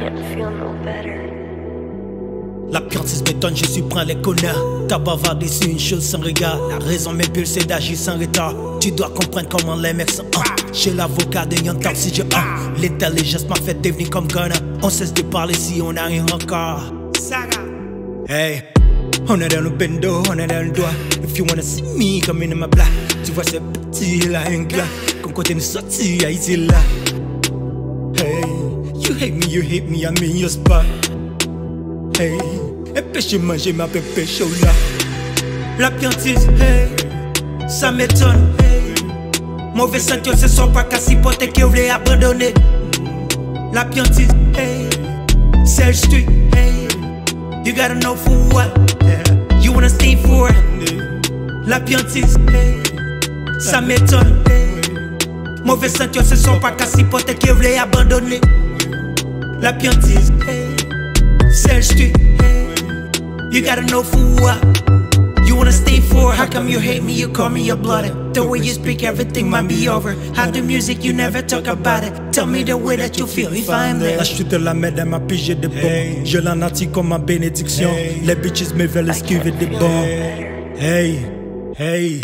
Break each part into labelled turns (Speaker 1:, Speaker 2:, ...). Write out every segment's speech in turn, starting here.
Speaker 1: can't feel no better.
Speaker 2: La piantise m'étonne, Jésus prend les connards. T'as bavardé sur une chose sans regard. La raison m'impulse c'est d'agir sans retard. Tu dois comprendre comment les mecs sont chez l'avocat de Yantam si je l'intelligence m'a fait devenir comme Ghana. On cesse de parler si on a rien encore. Hey, on est dans le bendo, on est dans le doigt. If you wanna see me come in my black. Tu vois ces petits là, un gars. Comme côté nous sorti, à ici là. Hey, you hate me, I'm in your spot. Hey, et péché manger ma pépé chaud là. La piantise, hey, ça m'étonne. Hey, mauvais sentiment, ce sont pas qu'à s'y porter qui voulait abandonner. La piantise, hey, c'est le street, hey, you gotta know for what, you wanna stay for. La piantise, hey, ça m'étonne. Hey, mauvais sentiment, ce sont pas qu'à s'y porter qui voulait abandonner. La piantise, hey, c'est le street, hey, you gotta know for what, you wanna stay for. How come you hate me, you call me your blood? The way you speak, everything might be over. How the music, you never talk about it. Tell me the way that you feel if I'm there. La chute de la mer, elle m'a pigé de bon. Je l'en attire comme ma bénédiction. Les bitches me veulent esquiver des bons. Hey, hey,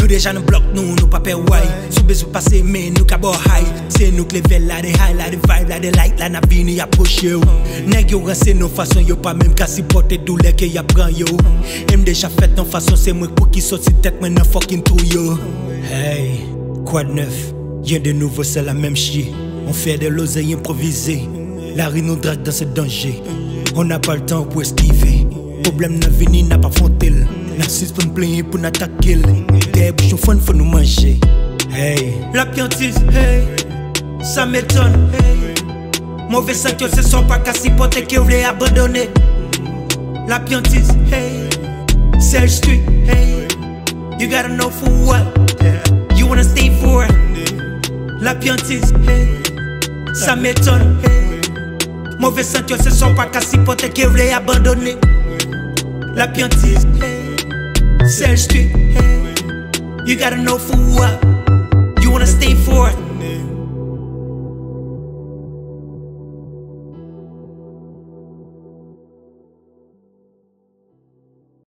Speaker 2: nous déjà nous bloquons, nous pas peur why. Sous besoin passer, mais nous qu'à bord high. C'est nous que les veulent là, des high, là, des vibe, là, des light, là, n'a vini approcher. Nèg yo rancé nos façons, yo pas même qu'à si porter douleur que y'a prend yo. Aime déjà fait en façon, c'est moi pour qui sorti tête, maintenant fucking tout yo. Hey, quoi de neuf? Rien de nouveau, c'est la même chier. On fait de l'oseille improvisée. La rue nous drague dans ce danger. On n'a pas le temps pour esquiver. Problème n'a venu, n'a pas fondé. La suite pour nous plaindre, pour nous attaquer. Des bouchons fun, faut nous manger. Hey, la piantise, hey, ça m'étonne. Hey, mauvais sentiment, ce sont pas qu'à s'y porter qui voulait abandonner. La piantise, hey, c'est le street, hey, you gotta know for what, you wanna stay for. La piantise, hey, ça m'étonne. Hey, mauvais sentiment, ce sont pas qu'à s'y porter qui voulait abandonner. La piantise, hey, c'est le street, hey, you gotta know for what, you wanna stay for.